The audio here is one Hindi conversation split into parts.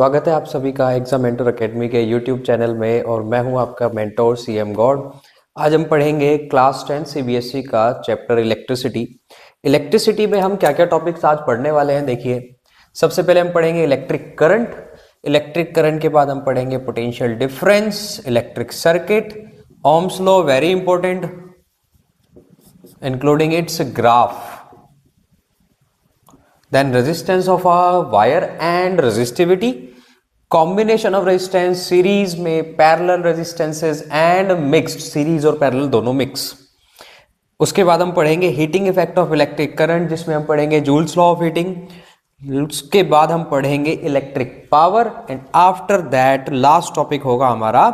स्वागत है आप सभी का एग्जाम मेंटर एकेडमी के यूट्यूब चैनल में और मैं हूं आपका मेंटोर सीएम गौड। आज हम पढ़ेंगे क्लास 10 सीबीएसई का चैप्टर इलेक्ट्रिसिटी। इलेक्ट्रिसिटी में हम क्या क्या टॉपिक्स आज पढ़ने वाले हैं देखिए। सबसे पहले हम पढ़ेंगे इलेक्ट्रिक करंट। इलेक्ट्रिक करंट के बाद हम पढ़ेंगे potential difference, electric circuit, Ohm's law very important including it's graph, then resistance of a wire and resistivity, combination of resistance, series में parallel resistances and mixed, series और parallel दोनों mix। उसके बाद हम पढ़ेंगे heating effect of electric current जिसमें हम पढ़ेंगे जूल्स लॉ ऑफ हीटिंग। उसके बाद हम पढ़ेंगे electric power and after that last topic होगा हमारा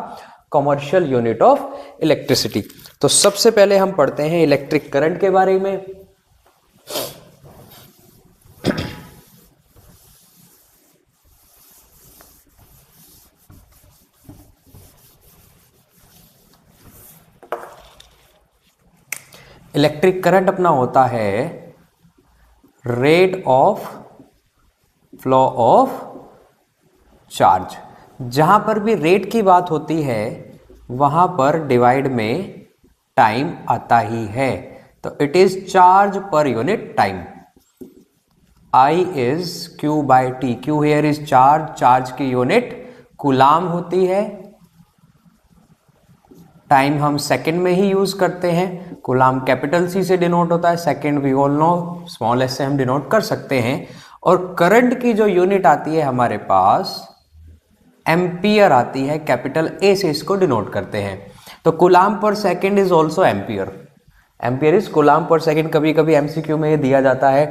कमर्शियल यूनिट ऑफ इलेक्ट्रिसिटी। तो सबसे पहले हम पढ़ते हैं इलेक्ट्रिक करंट के बारे में। इलेक्ट्रिक करंट अपना होता है rate of flow of charge. जहां पर भी रेट की बात होती है वहां पर डिवाइड में टाइम आता ही है, तो इट इज चार्ज पर unit time. I is Q by T. Q here is charge, charge की यूनिट कूलाम होती है। टाइम हम सेकंड में ही यूज करते हैं। कूलाम कैपिटल C से डिनोट होता है, second we all know small s से हम डिनोट कर सकते हैं। और करंट की जो यूनिट आती है हमारे पास एम्पियर आती है, कैपिटल A से इसको डिनोट करते हैं। तो कूलाम पर second is also ampere. Ampere is coulomb पर सेकंड। कभी कभी एमसीक्यू में ये दिया जाता है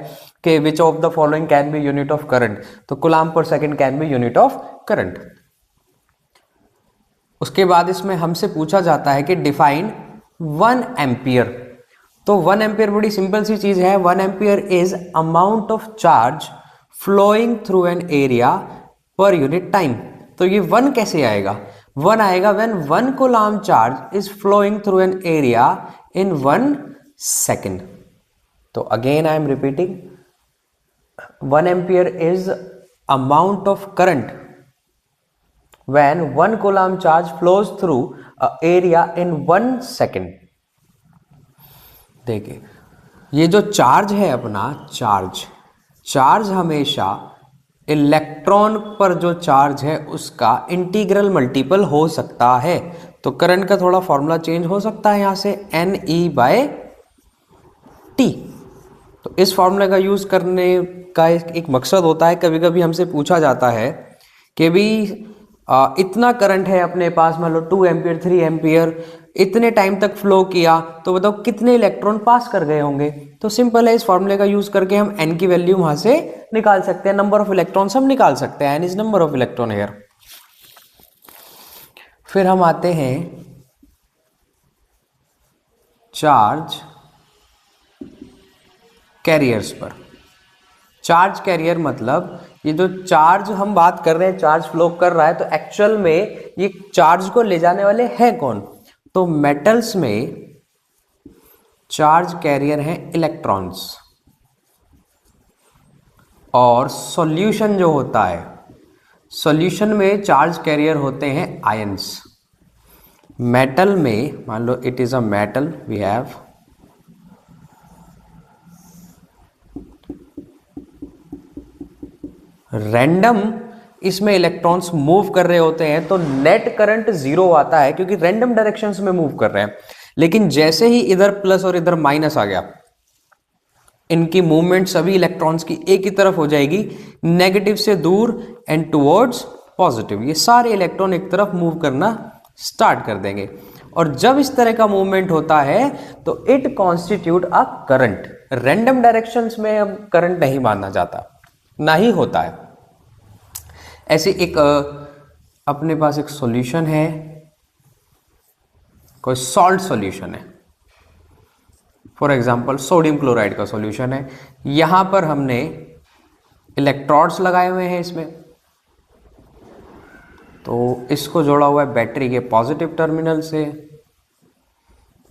कि which of the following can be unit of current, तो कूलाम पर second can be unit of current. उसके बाद इसमें हमसे पूछा जाता है कि डिफाइन 1 एम्पियर। तो 1 एम्पियर बड़ी सिंपल सी चीज है। 1 ampere is amount of charge flowing through an area per unit time. तो ये 1 कैसे आएगा? 1 आएगा when 1 coulomb charge is flowing through an area in 1 second. तो again I am repeating, 1 ampere is amount of current when 1 coulomb charge flows through a area in 1 second। देखिए ये जो चार्ज है अपना, चार्ज हमेशा इलेक्ट्रॉन पर जो चार्ज है उसका इंटीग्रल मल्टीपल हो सकता है। तो करंट का थोड़ा फॉर्मूला चेंज हो सकता है यहां से NE/T। तो इस फॉर्मूले का यूज करने का एक मकसद होता है, कभी कभी हमसे पूछा जाता है कि भी इतना करंट है अपने पास, मान लो 2 एम्पियर 3 एम्पियर इतने टाइम तक फ्लो किया, तो बताओ कितने इलेक्ट्रॉन पास कर गए होंगे। तो सिंपल है, इस फॉर्मूले का यूज करके हम n की वैल्यू वहां से निकाल सकते हैं, नंबर ऑफ इलेक्ट्रॉन्स हम निकाल सकते हैं। n is number of electron here. फिर हम आते हैं चार्ज कैरियर्स पर। चार्ज कैरियर मतलब ये जो चार्ज हम बात कर रहे हैं, चार्ज फ्लो कर रहा है, तो एक्चुअल में ये चार्ज को ले जाने वाले हैं कौन? तो मेटल्स में चार्ज कैरियर हैं इलेक्ट्रॉन्स, और सॉल्यूशन जो होता है, सॉल्यूशन में चार्ज कैरियर होते हैं आयंस। मेटल में मान लो it is a metal, we have random, इसमें इलेक्ट्रॉन्स मूव कर रहे होते हैं तो नेट करंट 0 आता है क्योंकि रैंडम डायरेक्शंस में मूव कर रहे हैं। लेकिन जैसे ही इधर प्लस और इधर माइनस आ गया, इनकी मूवमेंट सभी इलेक्ट्रॉन्स की एक ही तरफ हो जाएगी, नेगेटिव से दूर एंड टुवर्ड्स पॉजिटिव। ये सारे इलेक्ट्रॉन एक तरफ मूव करना स्टार्ट कर देंगे, और जब इस तरह का मूवमेंट होता है तो it constitute a current. Random directions में अब करंट नहीं माना जाता, ना ही होता है। ऐसे एक अपने पास एक सॉल्यूशन है, कोई सॉल्ट सॉल्यूशन है, फॉर एग्जांपल सोडियम क्लोराइड का सॉल्यूशन है। यहां पर हमने इलेक्ट्रोड्स लगाए हुए हैं इसमें, तो इसको जोड़ा हुआ है बैटरी के पॉजिटिव टर्मिनल से,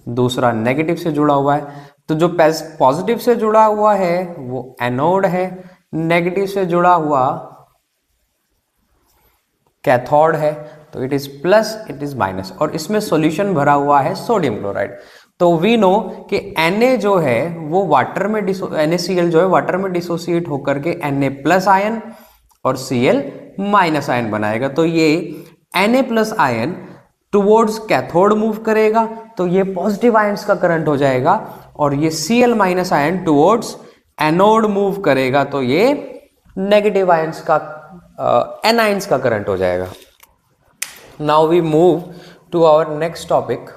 दूसरा नेगेटिव से जुड़ा हुआ है। तो जो पॉजिटिव से जुड़ा हुआ है वो एनोड है, नेगेटिव से जुड़ा हुआ कैथोड है, तो it is plus, it is minus, और इसमें सॉल्यूशन भरा हुआ है सोडियम क्लोराइड। तो वी नो कि Na जो है वो वाटर में NaCl जो है वाटर में डिसोसिएट होकर के Na प्लस आयन और Cl माइनस आयन बनाएगा। तो ये Na plus ion towards cathode move करेगा, तो ये पॉजिटिव आयंस का करंट हो जाएगा, और ये Cl minus ion towards anode move करेगा, तो ये नेगेटिव आयंस का एनायंस का करंट हो जाएगा। Now we move to our next topic.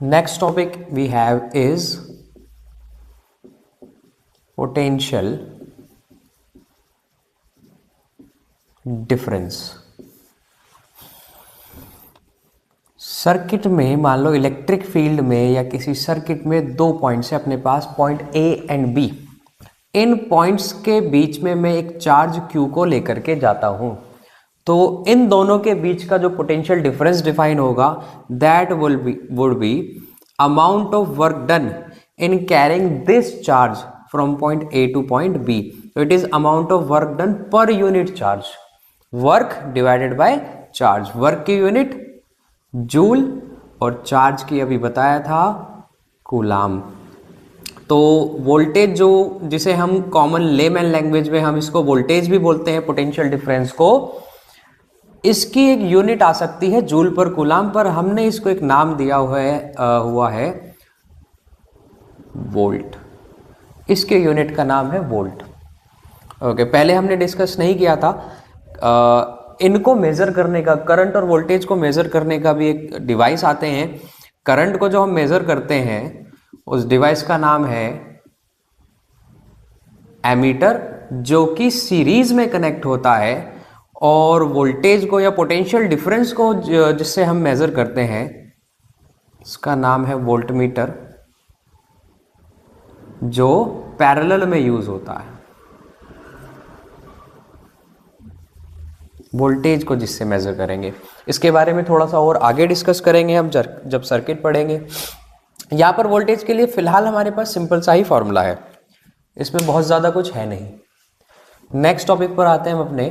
Next topic we have is potential difference। Circuit में मान लो इलेक्ट्रिक फील्ड में या किसी सर्किट में दो पॉइंट्स है अपने पास, पॉइंट A एंड B। इन पॉइंट्स के बीच में मैं एक चार्ज Q को लेकर के जाता हूं, तो इन दोनों के बीच का जो पोटेंशियल डिफरेंस डिफाइन होगा that would be amount of work done in carrying this charge from point A two point B। तो it is amount of work done per unit charge, work divided by charge. Work की यूनिट जूल और चार्ज की अभी बताया था कूलाम। तो वोल्टेज जो जिसे हम कॉमन लेमैन लैंग्वेज में हम इसको वोल्टेज भी बोलते हैं, पोटेंशियल डिफरेंस को, इसकी एक यूनिट आ सकती है जूल पर कूलाम, पर हमने इसको एक नाम दिया हुआ है वोल्ट। इसके यूनिट का नाम है वोल्ट। ओके, पहले हमने डिस्कस नहीं किया था। इनको मेजर करने का, करंट और वोल्टेज को मेजर करने का भी एक डिवाइस आते हैं। करंट को जो हम मेजर करते हैं उस डिवाइस का नाम है एमीटर, जो कि सीरीज में कनेक्ट होता है, और वोल्टेज को या पोटेंशियल डिफरेंस को जिससे हम मेजर करते हैं इसका नाम है वोल्टमीटर, जो पैरेलल में यूज होता है। वोल्टेज को जिससे मेजर करेंगे, इसके बारे में थोड़ा सा और आगे डिस्कस करेंगे हम जब सर्किट पढ़ेंगे। यहां पर वोल्टेज के लिए फिलहाल हमारे पास सिंपल सा ही फॉर्मूला है, इसमें बहुत ज्यादा कुछ है नहीं। नेक्स्ट टॉपिक पर आते हैं हम अपने।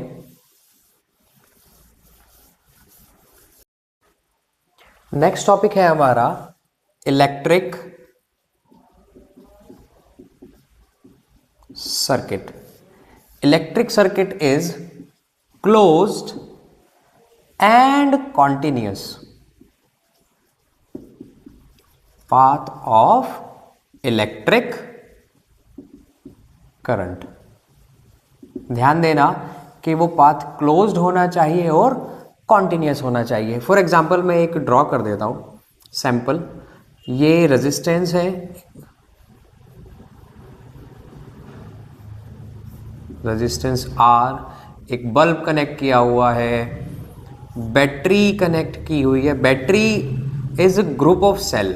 नेक्स्ट टॉपिक है हमारा electric circuit. Electric circuit is closed and continuous path of electric current। ध्यान देना कि वो पाथ क्लोज्ड होना चाहिए और कॉन्टिन्यूस होना चाहिए। फॉर एग्जाम्पल मैं एक ड्रॉ कर देता हूं सैंपल। ये रेजिस्टेंस है, रेजिस्टेंस R, एक बल्ब कनेक्ट किया हुआ है, बैटरी कनेक्ट की हुई है। Battery is a group of cell,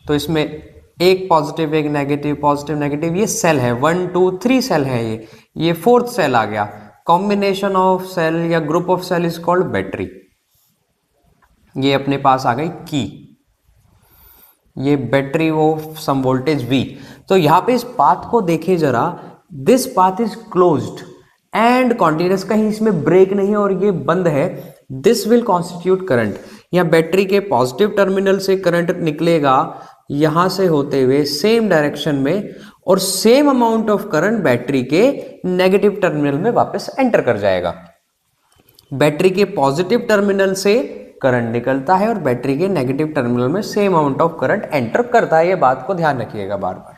तो इसमें एक पॉजिटिव एक नेगेटिव, पॉजिटिव नेगेटिव, ये सेल है, 1 2 3 सेल है। ये फोर्थ सेल आ गया। कॉम्बिनेशन ऑफ सेल या group of cell is called battery. ये अपने पास आ गई की, ये battery of some voltage V। तो यहां पे इस पाथ को देखिए जरा, this path is closed and continuous, कहीं इसमें ब्रेक नहीं है और ये बंद है। This will constitute current. यहां बैटरी के पॉजिटिव टर्मिनल से करंट निकलेगा यहां से होते हुए सेम डायरेक्शन में, और same amount of current battery के नेगेटिव टर्मिनल में वापस एंटर कर जाएगा। बैटरी के पॉजिटिव टर्मिनल से करंट निकलता है और बैटरी के नेगेटिव टर्मिनल में same amount of current enter करता है। ये बात को ध्यान रखिएगा बार बार।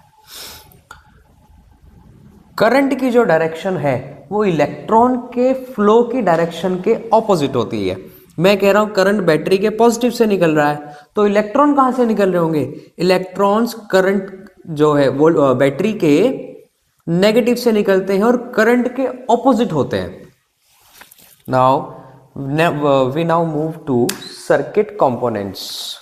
करंट की जो डायरेक्शन है वो इलेक्ट्रॉन के फ्लो की डायरेक्शन के ऑपोजिट होती है। मैं कह रहा हूं करंट बैटरी के पॉजिटिव से निकल रहा है, तो इलेक्ट्रॉन कहां से निकल रहे होंगे? इलेक्ट्रॉन्स करंट जो है वो बैटरी के नेगेटिव से निकलते हैं और करंट के ऑपोजिट होते हैं। Now we now move to circuit components.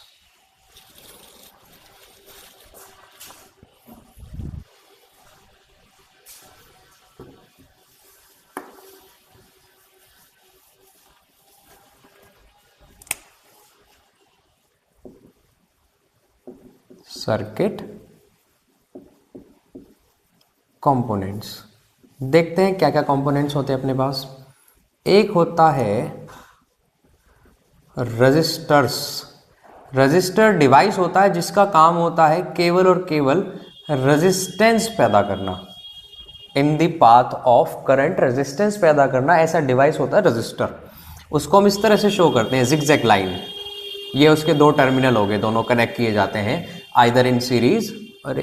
Circuit components. देखते हैं क्या क्या कंपोनेंट्स होते हैं अपने पास। एक होता है रजिस्टर्स। रजिस्टर डिवाइस होता है जिसका काम होता है केवल और केवल रेजिस्टेंस पैदा करना, in the path of current resistance पैदा करना, ऐसा डिवाइस होता है रजिस्टर। उसको हम इस तरह से शो करते हैं, जिगजैग लाइन। ये उसके दो टर्मिनल हो गए, दोनों कनेक्ट किए जाते हैं आइदर इन सीरीज और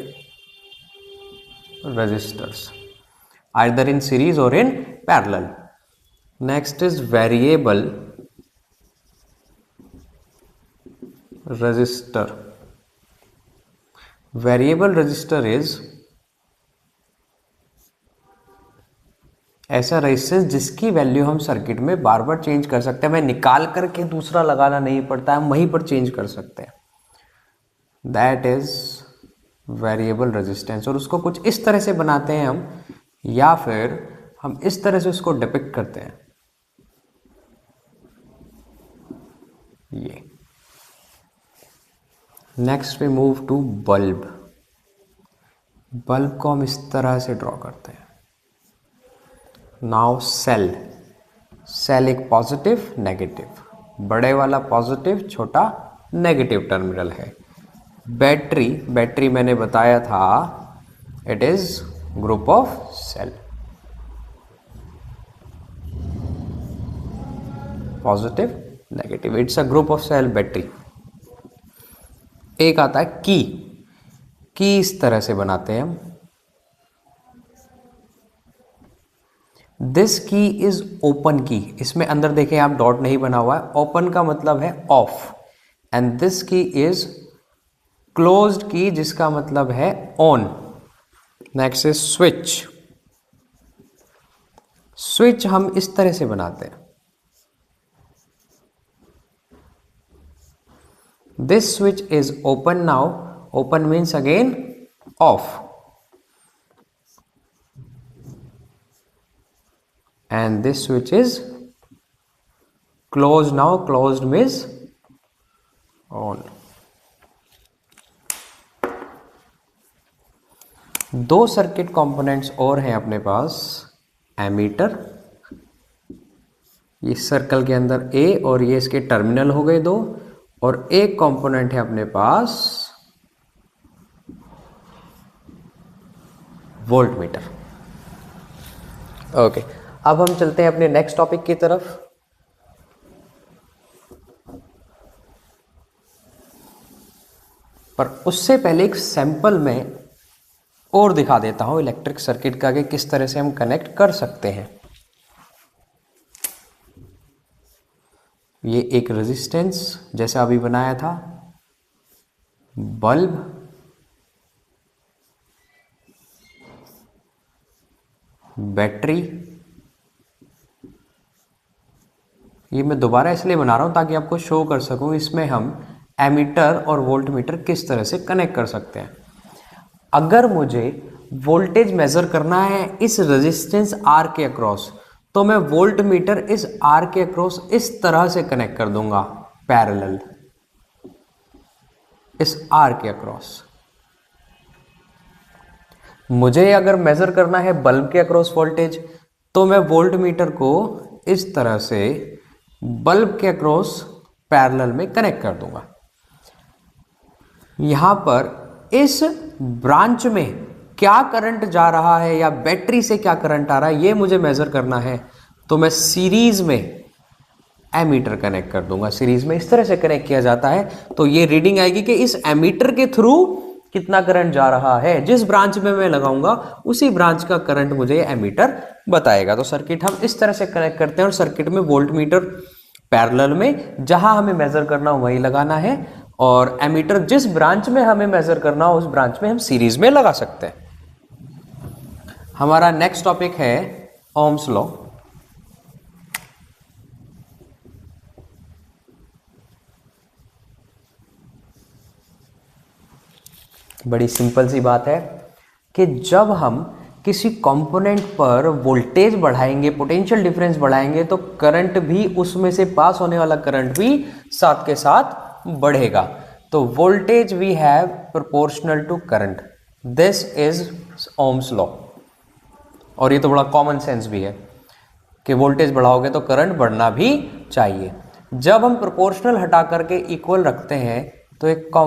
रजिस्टर्स, आइदर इन सीरीज और in parallel. Next is variable resistor. Variable resistor is ऐसा रेजिस्टेंस जिसकी वैल्यू हम सर्किट में बार बार चेंज कर सकते हैं, हमें निकाल करके दूसरा लगाना नहीं पड़ता, हम वहीं पर चेंज कर सकते हैं। That is variable resistance. और उसको कुछ इस तरह से बनाते हैं हम, या फिर हम इस तरह से उसको डिपिक्ट करते हैं, ये। Next we move to bulb. Bulb को हम इस तरह से ड्रॉ करते हैं। Now cell. सेल एक पॉजिटिव नेगेटिव, बड़े वाला पॉजिटिव, छोटा नेगेटिव टर्मिनल है। बैटरी, बैटरी मैंने बताया था it is group of cell, positive negative, it's a group of cell battery. एक आता है की। की इस तरह से बनाते हैं हम। दिस की इज ओपन की। इसमें अंदर देखें आप, डॉट नहीं बना हुआ है, ओपन का मतलब है ऑफ। एंड दिस की इज क्लोज्ड की, जिसका मतलब है on. Next is switch. Switch हम इस तरह से बनाते हैं। This switch is open now. Open means again of, and this switch is closed now. Closed means on. दो सर्किट कंपोनेंट्स और हैं अपने पास। एमीटर, इस सर्कल के अंदर ए, और ये इसके टर्मिनल हो गए दो। और एक कंपोनेंट है अपने पास वोल्टमीटर। ओके, अब हम चलते हैं अपने नेक्स्ट टॉपिक की तरफ। पर उससे पहले एक सैंपल में और दिखा देता हूं इलेक्ट्रिक सर्किट का कि किस तरह से हम कनेक्ट कर सकते हैं। ये एक रेजिस्टेंस जैसा अभी बनाया था, बल्ब, बैटरी। ये मैं दोबारा इसलिए बना रहा हूं ताकि आपको शो कर सकूं इसमें हम एमीटर और वोल्टमीटर किस तरह से कनेक्ट कर सकते हैं। अगर मुझे वोल्टेज मेजर करना है इस रेजिस्टेंस आर के अक्रॉस, तो मैं वोल्टमीटर इस आर के अक्रॉस इस तरह से कनेक्ट कर दूंगा, पैरेलल, इस आर के अक्रॉस। मुझे अगर मेजर करना है बल्ब के अक्रॉस वोल्टेज, तो मैं वोल्टमीटर को इस तरह से बल्ब के अक्रॉस पैरेलल में कनेक्ट कर दूंगा। यहां पर इस ब्रांच में क्या करंट जा रहा है या बैटरी से क्या करंट आ रहा है, ये मुझे मेजर करना है, तो मैं सीरीज में एमीटर कनेक्ट कर दूंगा। सीरीज में इस तरह से कनेक्ट किया जाता है, तो ये रीडिंग आएगी कि इस एमीटर के थ्रू कितना करंट जा रहा है। जिस ब्रांच में मैं लगाऊंगा उसी ब्रांच का करंट मुझे एमीटर बताएगा। तो सर्किट हम इस तरह से कनेक्ट करते हैं, और सर्किट में वोल्टमीटर पैरेलल में जहां हमें मेजर करना हो वहीं लगाना है, और एमीटर जिस ब्रांच में हमें मेजर करना हो उस ब्रांच में हम सीरीज में लगा सकते हैं। हमारा नेक्स्ट टॉपिक है ओम्स लॉ। बड़ी सिंपल सी बात है कि जब हम किसी कंपोनेंट पर वोल्टेज बढ़ाएंगे, पोटेंशियल डिफरेंस बढ़ाएंगे, तो करंट भी, उसमें से पास होने वाला करंट भी साथ के साथ बढ़ेगा। तो voltage we have proportional to current, this is Ohm's law. और ये तो बड़ा कॉमन सेंस भी है कि वोल्टेज बढ़ाओगे तो करंट बढ़ना भी चाहिए। जब हम प्रोपोर्शनल हटा करके इक्वल रखते हैं तो एक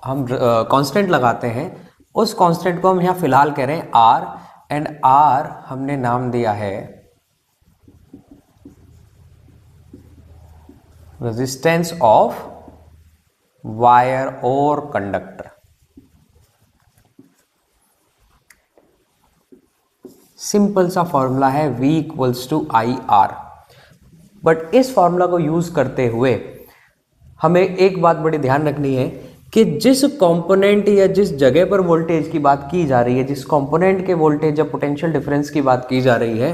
हम कांस्टेंट लगाते हैं, उस कांस्टेंट को हम यहाँ फिलहाल कह रहे हैं आर, एंड आर हमने नाम दिया है रेजिस्टेंस ऑफ वायर और कंडक्टर। सिंपल सा फॉर्मूला है V equals to I R. But इस फॉर्मूला को यूज करते हुए हमें एक बात बड़ी ध्यान रखनी है कि जिस कंपोनेंट या जिस जगह पर वोल्टेज की बात की जा रही है, जिस कंपोनेंट के वोल्टेज या पोटेंशियल डिफरेंस की बात की जा रही है,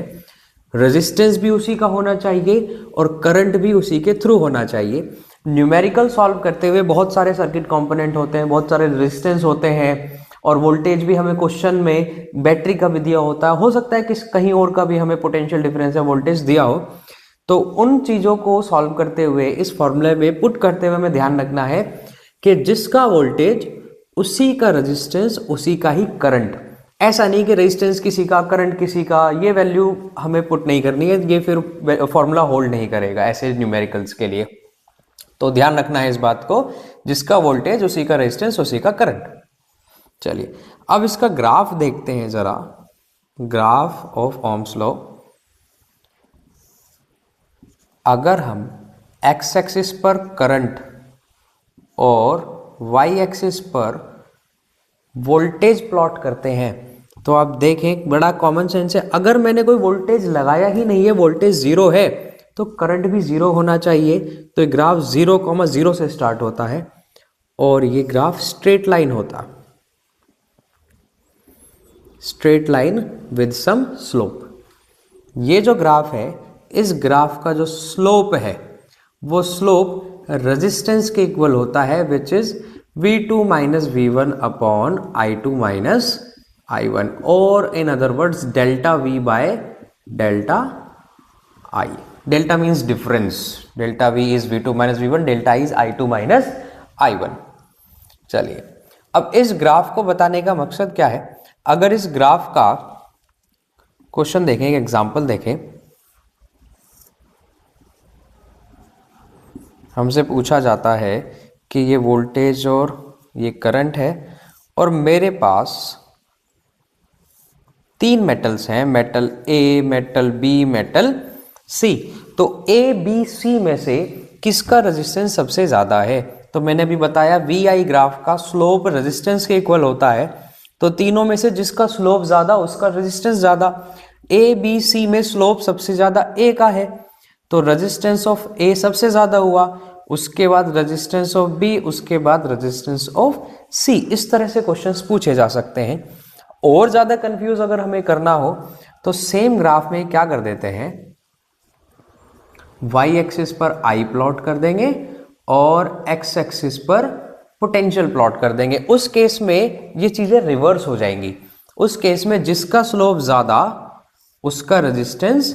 रेजिस्टेंस भी उसी का होना चाहिए और करंट भी उसी के थ्रू होना चाहिए। न्यूमेरिकल सॉल्व करते हुए बहुत सारे सर्किट कंपोनेंट होते हैं, बहुत सारे रेजिस्टेंस होते हैं, और वोल्टेज भी हमें क्वेश्चन में बैटरी का भी दिया होता है, हो सकता है कि कहीं और का भी हमें पोटेंशियल डिफरेंस या वोल्टेज दिया हो। तो उन चीज़ों को सॉल्व करते हुए इस फॉर्मूले में पुट करते हुए हमें ध्यान रखना है कि जिसका वोल्टेज उसी का रेजिस्टेंस उसी का ही करंट। ऐसा नहीं कि रेजिस्टेंस किसी का करंट किसी का, ये वैल्यू हमें पुट नहीं करनी है, ये फिर फॉर्मूला होल्ड नहीं करेगा ऐसे न्यूमेरिकल्स के लिए। तो ध्यान रखना है इस बात को, जिसका वोल्टेज उसी का रेजिस्टेंस उसी का करंट। चलिए अब इसका ग्राफ देखते हैं जरा, ग्राफ ऑफ ओम्स लॉ। अगर हम एक्स एक्सिस पर करंट और वाई एक्सिस पर वोल्टेज प्लॉट करते हैं तो आप देखें बड़ा कॉमन सेंस है, अगर मैंने कोई वोल्टेज लगाया ही नहीं है, वोल्टेज जीरो है, तो करंट भी जीरो होना चाहिए। तो ये ग्राफ 0,0 से स्टार्ट होता है और ये ग्राफ स्ट्रेट लाइन होता है, straight line with some slope. ये जो ग्राफ है, इस ग्राफ का जो स्लोप है वो स्लोप रेजिस्टेंस के इक्वल होता है, which is V2 minus V1 upon I2 minus I1, और in other words delta V by delta I। Delta means difference, delta V is V2 minus V1, delta I is I2 minus I1। चलिए अब इस ग्राफ को बताने का मकसद क्या है। अगर इस ग्राफ का क्वेश्चन देखें, एक एग्जांपल देखें, हमसे पूछा जाता है कि ये वोल्टेज और ये करंट है और मेरे पास 3 मेटल्स हैं, metal A, metal B, metal C। तो A, B, C में से किसका रेजिस्टेंस सबसे ज्यादा है? तो मैंने अभी बताया VI ग्राफ का स्लोप रेजिस्टेंस के इक्वल होता है, तो तीनों में से जिसका स्लोप ज्यादा उसका रेजिस्टेंस ज्यादा। A, B, C में स्लोप सबसे ज्यादा A का है, तो रेजिस्टेंस ऑफ A सबसे ज्यादा हुआ, उसके बाद रेजिस्टेंस ऑफ B, उसके बाद रेजिस्टेंस ऑफ C। इस तरह से क्वेश्चंस पूछे जा सकते हैं। और ज्यादा कंफ्यूज अगर हमें करना हो तो सेम ग्राफ में क्या कर देते हैं, y एक्सिस पर I प्लॉट कर देंगे और x एक्सिस पर पोटेंशियल प्लॉट कर देंगे। उस केस में ये चीजें रिवर्स हो जाएंगी। उस केस में जिसका स्लोप ज्यादा उसका रेजिस्टेंस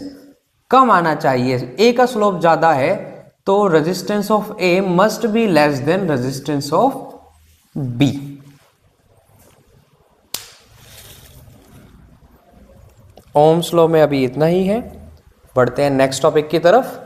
कम आना चाहिए। A का स्लोप ज्यादा है तो resistance of A must be less than resistance of B। Ohm's law में अभी इतना ही है, बढ़ते हैं नेक्स्ट टॉपिक की तरफ।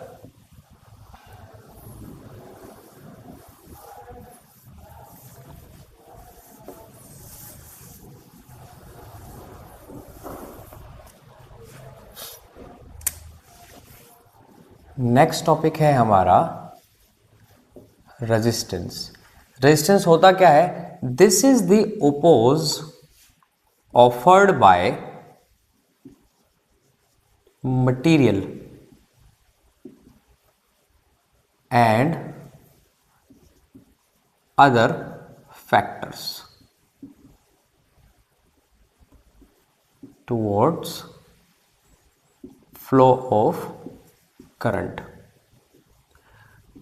नेक्स्ट टॉपिक है हमारा रेजिस्टेंस। रेजिस्टेंस होता क्या है? This is the oppose offered by material and other factors towards flow of current.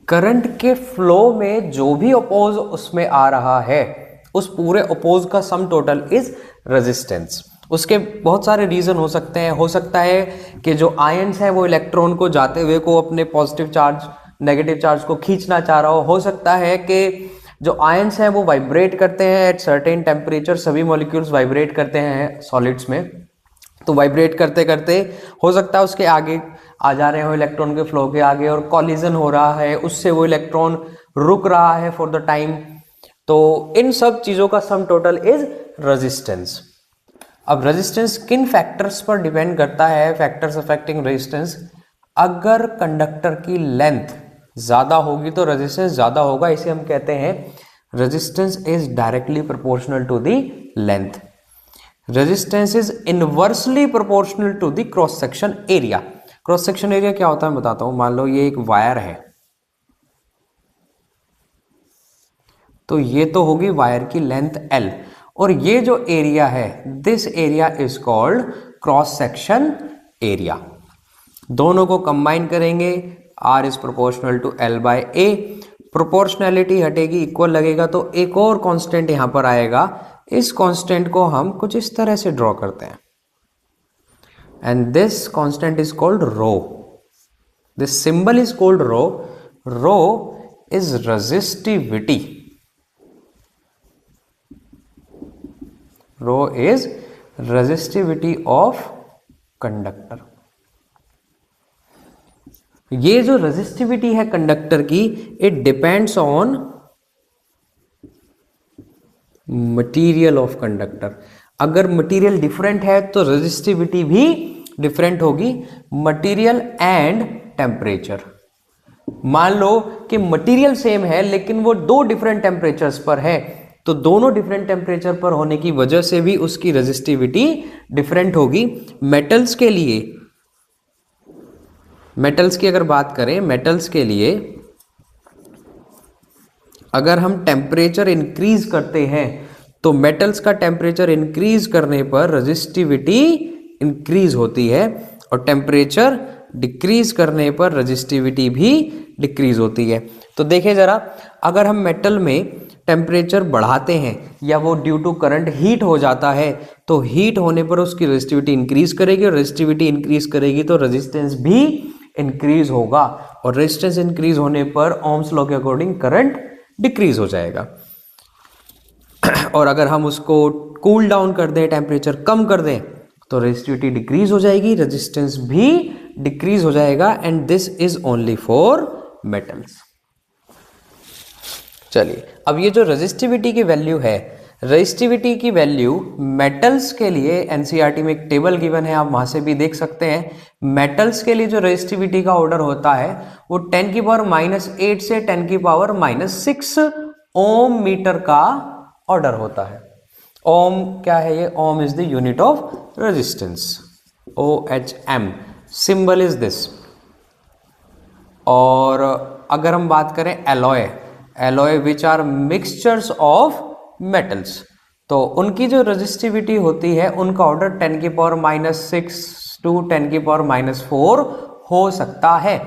Current के फ्लो में जो भी अपोज उसमें आ रहा है, उस पूरे अपोज का सम टोटल इज रेजिस्टेंस। उसके बहुत सारे रीजन हो सकते हैं। हो सकता है कि जो आयंस है वो इलेक्ट्रॉन को जाते हुए को अपने पॉजिटिव चार्ज नेगेटिव चार्ज को खींचना चाह रहा हो सकता है कि जो आयंस हैं वो वाइब्रेट करते हैं एट सर्टेन टेम्परेचर, सभी मॉलिक्यूल्स वाइब्रेट करते हैं सॉलिड्स में। तो वाइब्रेट करते करते हो सकता है उसके आगे आ जा रहे हो इलेक्ट्रॉन के फ्लो के आगे, और कॉलिजन हो रहा है, उससे वो इलेक्ट्रॉन रुक रहा है फॉर द टाइम। तो इन सब चीजों का सम टोटल इज रेजिस्टेंस। अब रेजिस्टेंस किन फैक्टर्स पर डिपेंड करता है, फैक्टर्स अफेक्टिंग रेजिस्टेंस। अगर कंडक्टर की लेंथ ज्यादा होगी तो रेजिस्टेंस ज्यादा होगा, इसे हम कहते हैं resistance is directly proportional to the length. Resistance is inversely proportional to the cross section area. Cross section area क्या होता है मैं बताता हूं। मान लो ये एक वायर है, तो ये तो होगी वायर की लेंथ L, और ये जो एरिया है this area is called cross section area. दोनों को कंबाइन करेंगे, R is proportional to L by A। Proportionality हटेगी, इक्वल लगेगा, तो एक और कांस्टेंट यहां पर आएगा। इस कांस्टेंट को हम कुछ इस तरह से ड्रॉ करते हैं, and this constant is called rho. This symbol is called rho. Rho is resistivity. Rho is resistivity of conductor. ये जो रेजिस्टिविटी है कंडक्टर की, it depends on material of conductor. अगर मटेरियल डिफरेंट है तो रेजिस्टिविटी भी डिफरेंट होगी, मटेरियल एंड टेम्परेचर। मान लो कि मटेरियल सेम है लेकिन वो दो डिफरेंट टेम्परेचर्स पर है, तो दोनों डिफरेंट टेम्परेचर पर होने की वजह से भी उसकी रेजिस्टिविटी डिफरेंट होगी। मेटल्स के लिए, मेटल्स की अगर बात करें, मेटल्स के लिए अगर हम टेम्परेचर इंक्रीज करते हैं तो मेटल्स का टेम्परेचर इंक्रीज करने पर रेजिस्टिविटी इंक्रीज होती है, और टेम्परेचर डिक्रीज करने पर रेजिस्टिविटी भी डिक्रीज होती है। तो देखिए जरा, अगर हम मेटल में टेम्परेचर बढ़ाते हैं या वो ड्यू टू करंट हीट हो जाता है, तो हीट होने पर उसकी रेजिस्टिविटी इंक्रीज करेगी, और रेजिस्टिविटी इंक्रीज करेगी तो रेजिस्टेंस भी इंक्रीज होगा, और रेजिस्टेंस इंक्रीज होने पर ओम्स लॉ के अकॉर्डिंग करंट डिक्रीज हो जाएगा। और अगर हम उसको कूल डाउन कर दें, टेम्परेचर कम कर दें, तो रेजिस्टिविटी डिक्रीज हो जाएगी, रेजिस्टेंस भी डिक्रीज हो जाएगा, and this is only for metals. चलिए, अब ये जो रेजिस्टिविटी की वैल्यू है, रेजिस्टिविटी की वैल्यू मेटल्स के लिए एनसीईआरटी में एक टेबल गिवन है, आप वहां से भी देख सकते हैं। मेटल्स के लिए जो रेजिस्टिविटी का ऑर्डर होता है वो 10 की पावर -8 से 10 की पावर -6 ओम मीटर का ऑर्डर होता है। ओम क्या है ये? Ohm is the unit of resistance, OHM, symbol is this. और अगर हम बात करें alloy, alloy which are mixtures of metals, तो उनकी जो रेजिस्टिविटी होती है उनका ऑर्डर 10 की पावर -6 टू 10 की पावर -4 हो सकता है।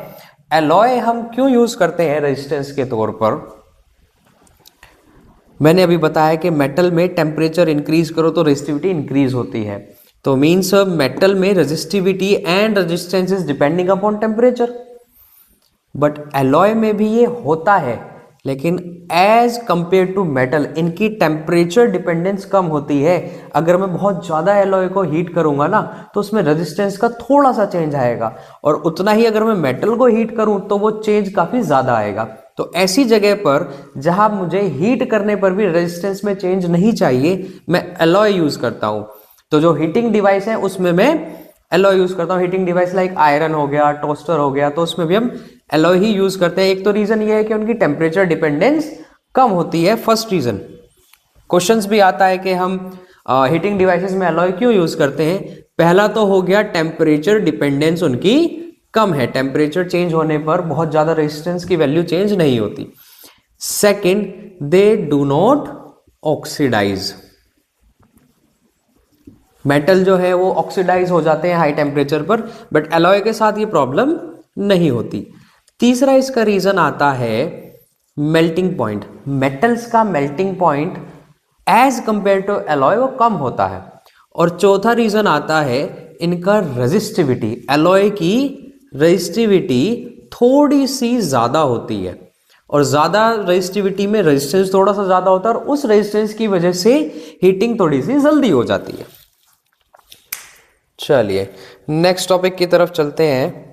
एलॉय हम क्यों यूज करते हैं रेजिस्टेंस के तौर पर? मैंने अभी बताया कि मेटल में टेम्परेचर इंक्रीज करो तो रेजिस्टिविटी इंक्रीज होती है, तो मीन्स मेटल में resistivity and resistance is depending upon temperature. But alloy में भी ये होता है, लेकिन एज कंपेयर टू मेटल इनकी टेम्परेचर डिपेंडेंस कम होती है। अगर मैं बहुत ज़्यादा एलॉय को हीट करूंगा ना, तो उसमें रेजिस्टेंस का थोड़ा सा चेंज आएगा, और उतना ही अगर मैं मेटल को हीट करूं तो वो चेंज काफ़ी ज़्यादा आएगा। तो ऐसी जगह पर जहां मुझे हीट करने पर भी रेजिस्टेंस में चेंज नहीं चाहिए, मैं एलॉय यूज़ करता हूँ। तो जो हीटिंग डिवाइस है उसमें मैं एलॉय यूज़ करता हूँ। हीटिंग डिवाइस लाइक आयरन हो गया, टोस्टर हो गया, तो उसमें भी हम एलॉय ही यूज करते हैं। एक तो रीजन ये है कि उनकी टेम्परेचर डिपेंडेंस कम होती है, फर्स्ट रीजन। क्वेश्चंस भी आता है कि हम हीटिंग डिवाइसेस में एलॉय क्यों यूज करते हैं। पहला तो हो गया टेम्परेचर डिपेंडेंस उनकी कम है, टेम्परेचर चेंज होने पर बहुत ज्यादा रेजिस्टेंस की वैल्यू चेंज नहीं होती। Second, they do not oxidise. Metal जो है वो ऑक्सीडाइज हो जाते हैं हाई टेम्परेचर पर, बट एलॉय के साथ ये प्रॉब्लम नहीं होती। तीसरा इसका रीजन आता है मेल्टिंग पॉइंट। मेटल्स का melting point as compare to alloy वो कम होता है। और चौथा रीजन आता है इनका रेजिस्टिविटी। एलॉय की रेजिस्टिविटी थोड़ी सी ज्यादा होती है, और ज्यादा रेजिस्टिविटी में रेजिस्टेंस थोड़ा सा ज्यादा होता है और उस रेजिस्टेंस की वजह से हीटिंग थोड़ी सी जल्दी हो जाती है। चलिए नेक्स्ट टॉपिक की तरफ चलते हैं।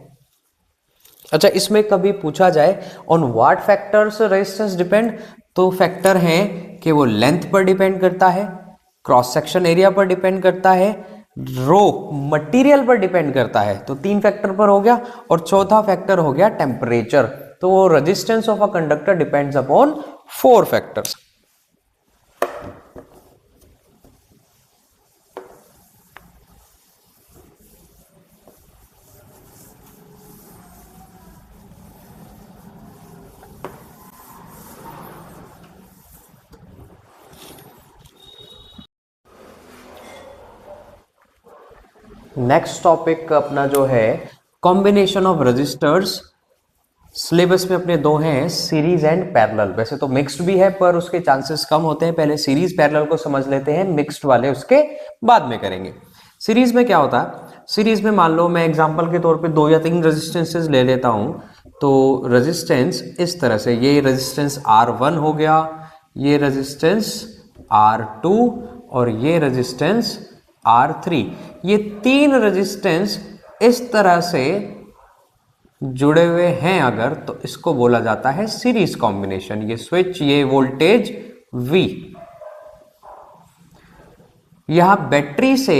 अच्छा, इसमें कभी पूछा जाए on what factors resistance depend, तो फैक्टर हैं कि वो लेंथ पर डिपेंड करता है, क्रॉस सेक्शन एरिया पर डिपेंड करता है, रो मटेरियल पर डिपेंड करता है, तो 3 फैक्टर पर हो गया। और चौथा फैक्टर हो गया टेम्परेचर, तो वो resistance of a conductor depends upon 4 factors. Next topic अपना जो है कॉम्बिनेशन ऑफ रजिस्टर्स। सिलेबस में अपने 2 हैं, सीरीज एंड पैरेलल। वैसे तो मिक्स्ड भी है पर उसके चांसेस कम होते हैं। पहले सीरीज पैरेलल को समझ लेते हैं, मिक्स्ड वाले उसके बाद में करेंगे। सीरीज में क्या होता है, सीरीज में मान लो मैं एग्जांपल के तौर पे 2 या 3 रेजिस्टेंसेस ले लेता हूं। तो रेजिस्टेंस इस तरह से, ये रेजिस्टेंस R1 हो गया, ये रेजिस्टेंस R2 और ये रेजिस्टेंस R3। ये 3 रेजिस्टेंस इस तरह से जुड़े हुए हैं अगर, तो इसको बोला जाता है सीरीज कॉम्बिनेशन। ये स्विच, ये वोल्टेज V, यहां बैटरी से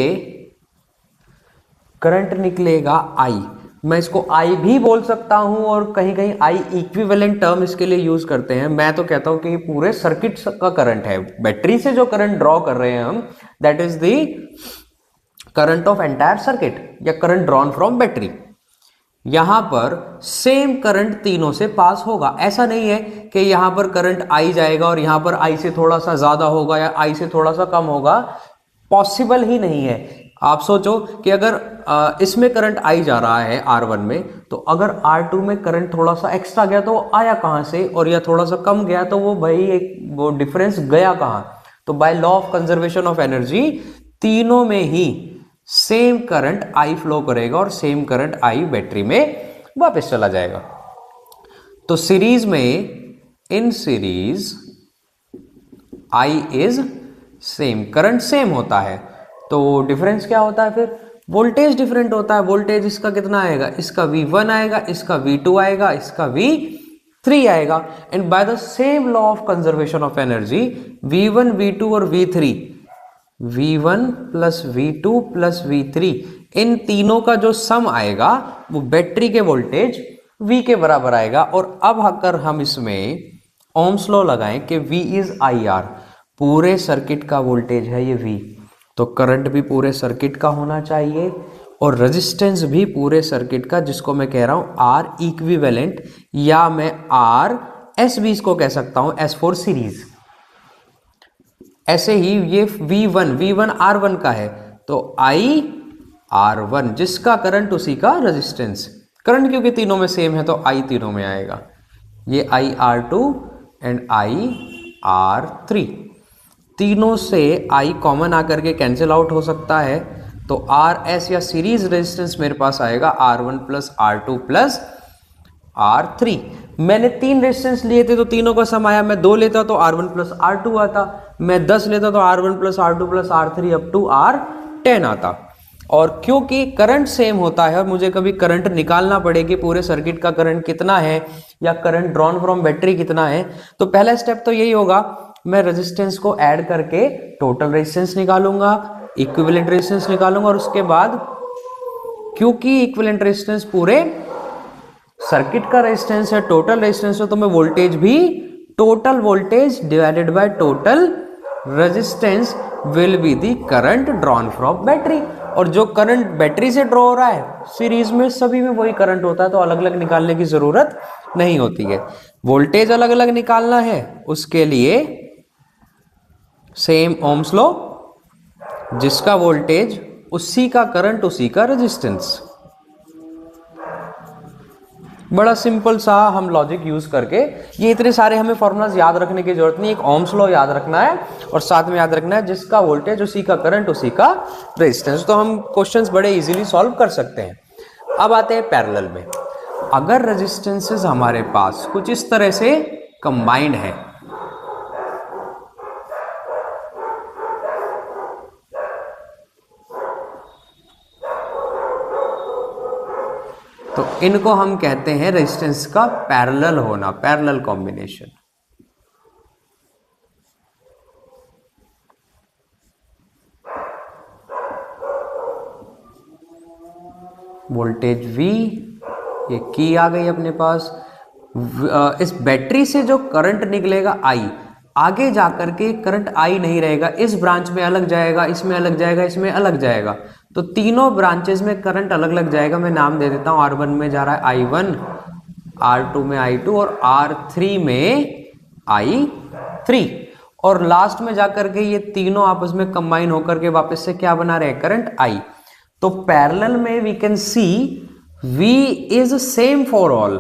करंट निकलेगा I, मैं इसको I भी बोल सकता हूं और कहीं कहीं I इक्विवेलेंट टर्म इसके लिए यूज करते हैं। मैं तो कहता हूं कि पूरे सर्किट का करंट है, बैटरी से जो करंट ड्रॉ कर रहे हैं हम, that is the current of entire circuit या करंट ड्रॉन फ्रॉम बैटरी। यहां पर सेम करंट तीनों से पास होगा। ऐसा नहीं है कि यहां पर करंट आई जाएगा और यहां पर आई से थोड़ा सा ज्यादा होगा या आई से थोड़ा सा कम होगा, पॉसिबल ही नहीं है। आप सोचो कि अगर इसमें करंट आई जा रहा है R1 में, तो अगर R2 में करंट थोड़ा सा एक्स्ट्रा गया तो वो आया कहां से, और या थोड़ा सा कम गया तो वो भाई वो डिफरेंस गया कहां। तो by law of conservation of energy तीनों में ही सेम करंट I फ्लो करेगा और सेम करंट I बैटरी में वापस चला जाएगा। तो सीरीज में, in series I is same, current same होता है, तो डिफरेंस क्या होता है फिर, वोल्टेज डिफरेंट होता है। वोल्टेज इसका कितना आएगा, इसका V1 आएगा, इसका V2 आएगा, इसका V3 आएगा। And by the same law of conservation of energy, V1, V2 और V3, V1 plus V2 plus V3, इन तीनों का जो सम आएगा वो बैटरी के वोल्टेज V के बराबर आएगा। और अब अगर हम इसमें ओम्स लॉ लगाएं कि V इज IR, पूरे सर्किट का वोल्टेज है ये V, तो करंट भी पूरे सर्किट का होना चाहिए और रेजिस्टेंस भी पूरे सर्किट का, जिसको मैं कह रहा हूं R इक्विवेलेंट, या मैं RSB इसको कह सकता हूं, S फॉर सीरीज। ऐसे ही ये V1 R1 का है, तो I R1 जिसका करंट उसी का रेजिस्टेंस। करंट क्योंकि तीनों में सेम है तो I तीनों में आएगा। ये I R2 and I R3, तीनों से I कॉमन आकर के कैंसिल आउट हो सकता है, तो RS या सीरीज रेजिस्टेंस मेरे पास आएगा R1 plus R2 plus R3। मैंने 3 रेजिस्टेंस लिए थे तो तीनों का सम आया। मैं 2 लेता तो R1 प्लस R2 आता, मैं 10 लेता तो R1 plus R2 plus R3 up to R10 आता। और क्योंकि करंट सेम होता है और मुझे कभी करंट निकालना पड़े कि पूरे सर्किट का करंट कितना है या करंट ड्रॉन फ्रॉम बैटरी कितना है, तो पहला स्टेप तो यही होगा, मैं रेजिस्टेंस को ऐड करके टोटल रेजिस्टेंस निकालूंगा, इक्विवेलेंट रेजिस्टेंस निकालूंगा, और उसके बाद क्योंकि इक्विवेलेंट रेजिस्टेंस पूरे सर्किट का रेजिस्टेंस है, टोटल रेजिस्टेंस है, तो मैं वोल्टेज भी total voltage divided by total resistance will be the current drawn from battery. और जो करंट बैटरी से ड्रॉ हो रहा है सीरीज में, सभी में वही करंट होता है, तो अलग अलग निकालने की जरूरत नहीं होती है। वोल्टेज अलग अलग निकालना है, उसके लिए सेम ओम्स लॉ, जिसका वोल्टेज उसी का करंट उसी का रेजिस्टेंस। बड़ा सिंपल सा हम लॉजिक यूज करके, ये इतने सारे हमें फॉर्मूलाज याद रखने की जरूरत नहीं, एक ओम्स लॉ याद रखना है और साथ में याद रखना है जिसका वोल्टेज उसी का करंट उसी का रेजिस्टेंस। तो हम क्वेश्चंस बड़े इजीली सॉल्व कर सकते हैं। अब आते हैं पैरेलल में। अगर रेजिस्टेंसेस हमारे पास कुछ इस तरह से कंबाइंड है। तो इनको हम कहते हैं रेजिस्टेंस का पैरेलल होना, पैरेलल कॉम्बिनेशन। वोल्टेज V, ये की आ गई अपने पास। इस बैटरी से जो करंट निकलेगा I, आगे जाकर के करंट I नहीं रहेगा, इस ब्रांच में अलग जाएगा, इसमें अलग जाएगा, इसमें अलग जाएगा, तो तीनों ब्रांचेस में करंट अलग अलग जाएगा। मैं नाम दे देता हूं, R1 में जा रहा है I1, R2 में I2 और R3 में I3, और लास्ट में जाकर के ये तीनों आपस में कंबाइन होकर के वापस से क्या बना रहे हैं, करंट I। तो पैरेलल में we can see V is same for all,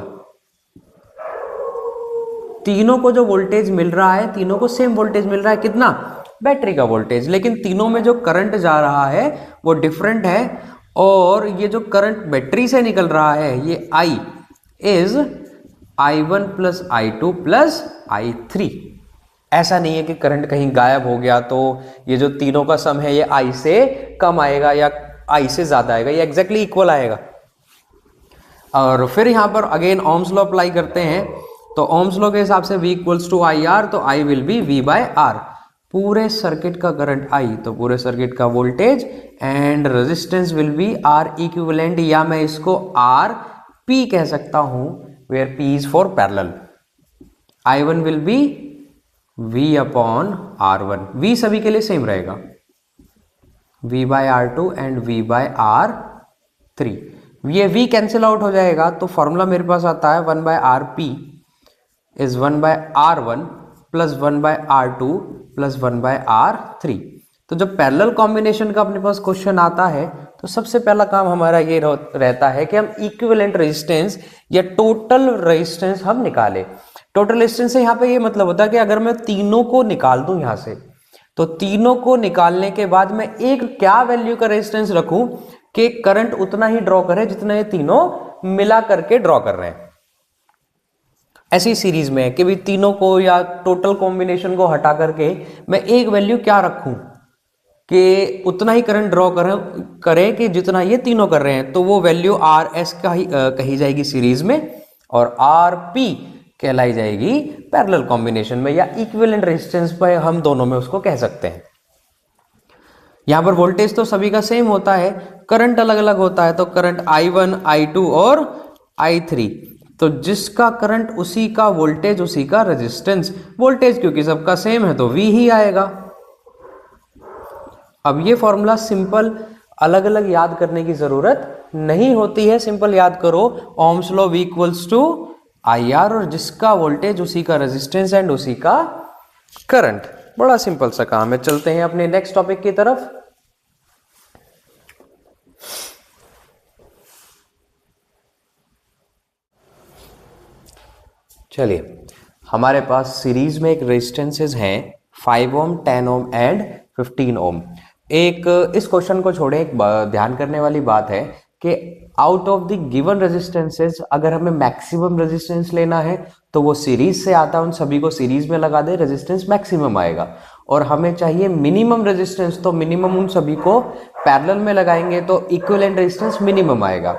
तीनों को जो वोल्टेज मिल रहा है, तीनों को सेम वोल्टेज मिल रहा है, कितना, बैटरी का वोल्टेज, लेकिन तीनों में जो करंट जा रहा है वो डिफरेंट है। और ये जो करंट बैटरी से निकल रहा है ये I is I1 plus I2 plus I3। ऐसा नहीं है कि करंट कहीं गायब हो गया तो ये जो तीनों का सम है ये I से कम आएगा या I से ज्यादा आएगा, ये एग्जैक्टली इक्वल आएगा। और फिर यहां पर अगेन ओम्स लॉ अप्लाई करते हैं, तो ओम्स लॉ के हिसाब से V equals to I R, तो I will be V by R. पूरे सर्किट का करंट I, तो पूरे सर्किट का voltage, and resistance will be R equivalent, या मैं इसको RP कह सकता हूं, where P is for parallel. I1 will be V upon R1, V सभी के लिए सेम रहेगा, V by R2 and V by R3। ये V कैंसिल आउट हो जाएगा, तो फॉर्मूला मेरे पास आता है 1 by RP is 1 by R1 plus 1 by R2 plus 1 by R3। तो जब पैरेलल कॉम्बिनेशन का अपने पास क्वेश्चन आता है तो सबसे पहला काम हमारा ये रहता है कि हम इक्विवेलेंट रेजिस्टेंस या टोटल रेजिस्टेंस हम निकालें। टोटल रेजिस्टेंस से यहाँ पे ये मतलब होता है कि अगर मैं तीनों को निकाल दूं यहाँ से, तो तीनों को निकालने के बाद मैं एक क्या वैल्यू का रेजिस्टेंस रखूं कि करंट उतना ही ड्रॉ करे जितना ये तीनों मिला करके ड्रॉ कर रहे हैं। ऐसी सीरीज में है कि भी तीनों को या टोटल कॉम्बिनेशन को हटा करके मैं एक वैल्यू क्या रखूं कि उतना ही करंट ड्रॉ करे कि जितना ये तीनों कर रहे हैं, तो वो वैल्यू RS का ही कही जाएगी सीरीज में, और RP कहलाई जाएगी पैरेलल कॉम्बिनेशन में, या इक्विवेलेंट रेजिस्टेंस पर हम दोनों में उसको कह सकते हैं। यहां पर वोल्टेज तो सभी का सेम होता है, करंट अलग अलग होता है, तो करंट I1, I2 और I3, तो जिसका करंट उसी का वोल्टेज उसी का रेजिस्टेंस। वोल्टेज क्योंकि सबका सेम है तो V ही आएगा। अब ये फॉर्मूला सिंपल, अलग अलग याद करने की जरूरत नहीं होती है, सिंपल याद करो, Ohm's law V equals to I R, और जिसका वोल्टेज उसी का रेजिस्टेंस एंड उसी का करंट। बड़ा सिंपल सा काम है। चलते हैं अपने नेक्स्ट टॉपिक की तरफ। चलिए, हमारे पास सीरीज में एक रेजिस्टेंसेस हैं 5 ओम, 10 ओम एंड 15 ओम। एक इस क्वेश्चन को छोड़े, एक ध्यान करने वाली बात है कि out of the given resistances अगर हमें मैक्सिमम रेजिस्टेंस लेना है तो वो सीरीज से आता है, उन सभी को सीरीज में लगा दे, रेजिस्टेंस मैक्सिमम आएगा। और हमें चाहिए मिनिमम रेजिस्टेंस, तो मिनिमम उन सभी को पैरेलल में लगाएंगे तो इक्विवेलेंट रेजिस्टेंस मिनिमम आएगा।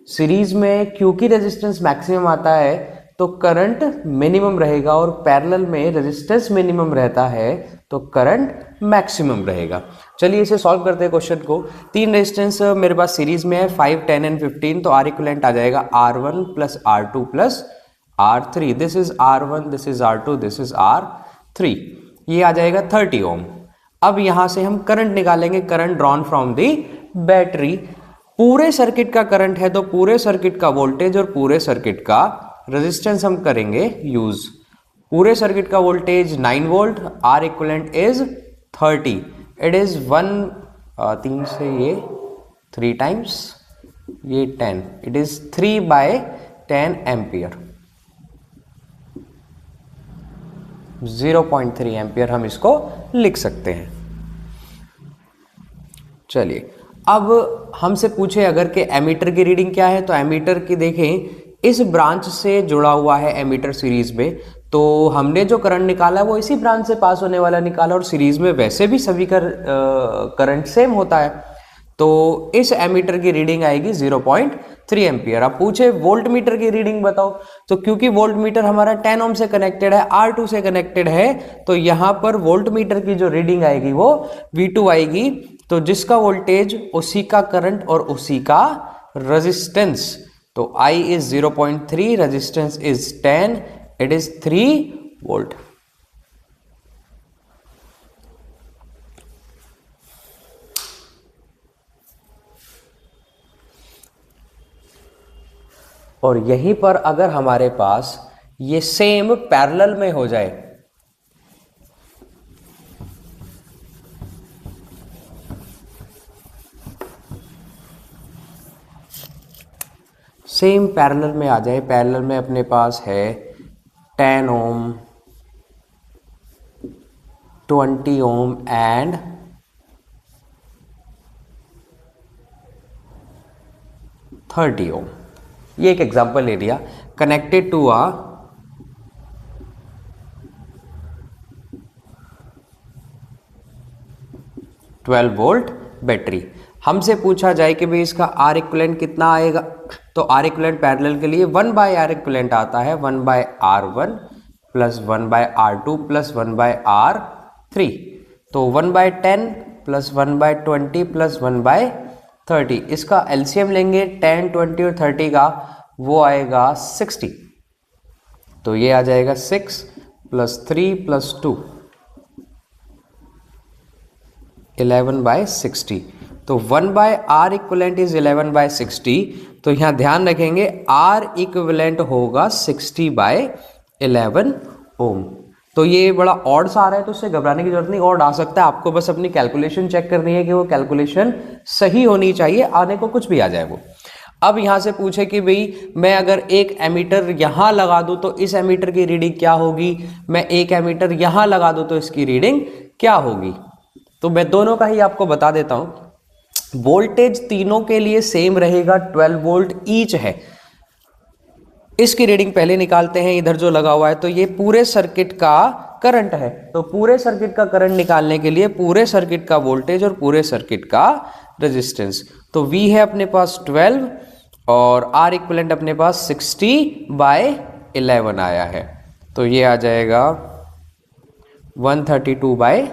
सीरीज में क्योंकि रेजिस्टेंस मैक्सिमम आता है तो करंट मिनिमम रहेगा, और पैरेलल में रेजिस्टेंस मिनिमम रहता है तो करंट मैक्सिमम रहेगा। चलिए इसे सॉल्व करते हैं क्वेश्चन को। तीन रेजिस्टेंस मेरे पास सीरीज में है 5, 10 एंड 15, तो R इक्विवेलेंट आ जाएगा R1 plus R2 plus R3। This is R1, this is R2, this is R3। ये आ जाएगा 30 ओम। अब यहां से हम करंट निकालेंगे, current drawn from the battery. पूरे सर्किट का करंट है तो पूरे सर्किट का वोल्टेज और पूरे सर्किट का रेजिस्टेंस हम करेंगे यूज। पूरे सर्किट का voltage 9 volt, R equivalent is 30, it is 3 से ये 3 टाइम्स ये 10, it is 3 by 10 ampere, 0.3 ampere हम इसको लिख सकते हैं। चलिए, अब हमसे पूछे अगर के एमीटर की रीडिंग क्या है, तो एमीटर की देखें, इस ब्रांच से जुड़ा हुआ है एमीटर सीरीज में, तो हमने जो करंट निकाला वो इसी ब्रांच से पास होने वाला निकाला, और सीरीज में वैसे भी सभी का करंट सेम होता है। तो इस एमीटर की रीडिंग आएगी 0.3 एम्पियर। अब पूछे वोल्ट मीटर की रीडिंग बताओ, तो क्योंकि वोल्ट मीटर हमारा 10 ओम से कनेक्टेड है, R2 से कनेक्टेड है, तो यहां पर वोल्ट मीटर की जो रीडिंग आएगी वो V2 आएगी। तो जिसका वोल्टेज उसी का करंट और उसी का रेजिस्टेंस। तो I is 0.3, resistance is 10, it is 3 volt. और यहीं पर अगर हमारे पास ये सेम पैरेलल में हो जाए, सेम पैरेलल में आ जाए, पैरेलल में अपने पास है 10 ओम, 20 ओम एंड 30 ओम। ये एक एग्जांपल ले लिया, connected to a 12 volt battery. हमसे पूछा जाए कि भाई इसका आर इक्विवेलेंट कितना आएगा, तो आर इक्विवेलेंट पैरेलल के लिए 1 बाय आर इक्विवेलेंट आता है 1 by R1 plus 1 by R2 plus 1 by R3। तो 1 by 10 plus 1 by 20 plus 1 by 30, इसका एलसीएम लेंगे 10, 20 और 30 का, वो आएगा 60। तो ये आ जाएगा 6 प्लस 3 प्लस 2, 11 बाय 60। तो 1 बाय आर इक्विवेलेंट इज 11 बाय 60। तो यहां ध्यान रखेंगे आर इक्विवेलेंट होगा 60 बाय 11 ओम। तो ये बड़ा ऑड्स आ रहा है, तो उससे घबराने की जरूरत नहीं, ऑड आ सकता है, आपको बस अपनी कैलकुलेशन चेक करनी है कि वो कैलकुलेशन सही होनी चाहिए, आने को कुछ भी आ जाए वो। अब यहां से पूछे कि भाई मैं अगर एक एमीटर यहां लगा दूं तो इस एमीटर की रीडिंग क्या होगी, मैं एक एमीटर यहां लगा दूं तो इसकी रीडिंग क्या होगी। तो मैं दोनों का ही आपको बता देता हूं। वोल्टेज तीनों के लिए सेम रहेगा, 12 वोल्ट ईच है। इसकी रीडिंग पहले निकालते हैं, इधर जो लगा हुआ है, तो ये पूरे सर्किट का करंट है। तो पूरे सर्किट का करंट निकालने के लिए पूरे सर्किट का वोल्टेज और पूरे सर्किट का रेजिस्टेंस। तो V है अपने पास 12 और R इक्विवेलेंट अपने पास 60 बाय 11 आया है। तो ये आ जाएगा 132 बाय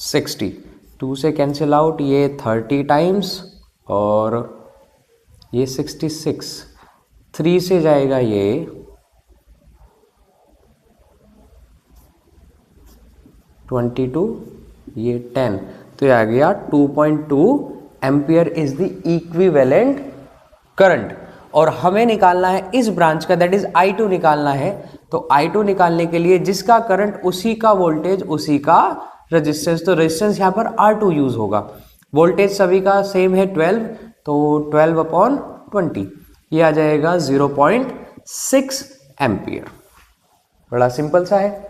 60। 2 से कैंसिल आउट, ये 30 टाइम्स और ये 66। 3 से जाएगा ये 22, ये 10। तो ये आ गया 2.2 ampere is the equivalent current. और हमें निकालना है इस ब्रांच का, दैट इज I2 निकालना है। तो I2 निकालने के लिए जिसका करंट उसी का वोल्टेज उसी का रेजिस्टेंस, तो रेजिस्टेंस यहां पर R2 यूज होगा। वोल्टेज सभी का सेम है 12, तो 12/20 ये आ जाएगा 0.6 एम्पियर। बड़ा सिंपल सा है।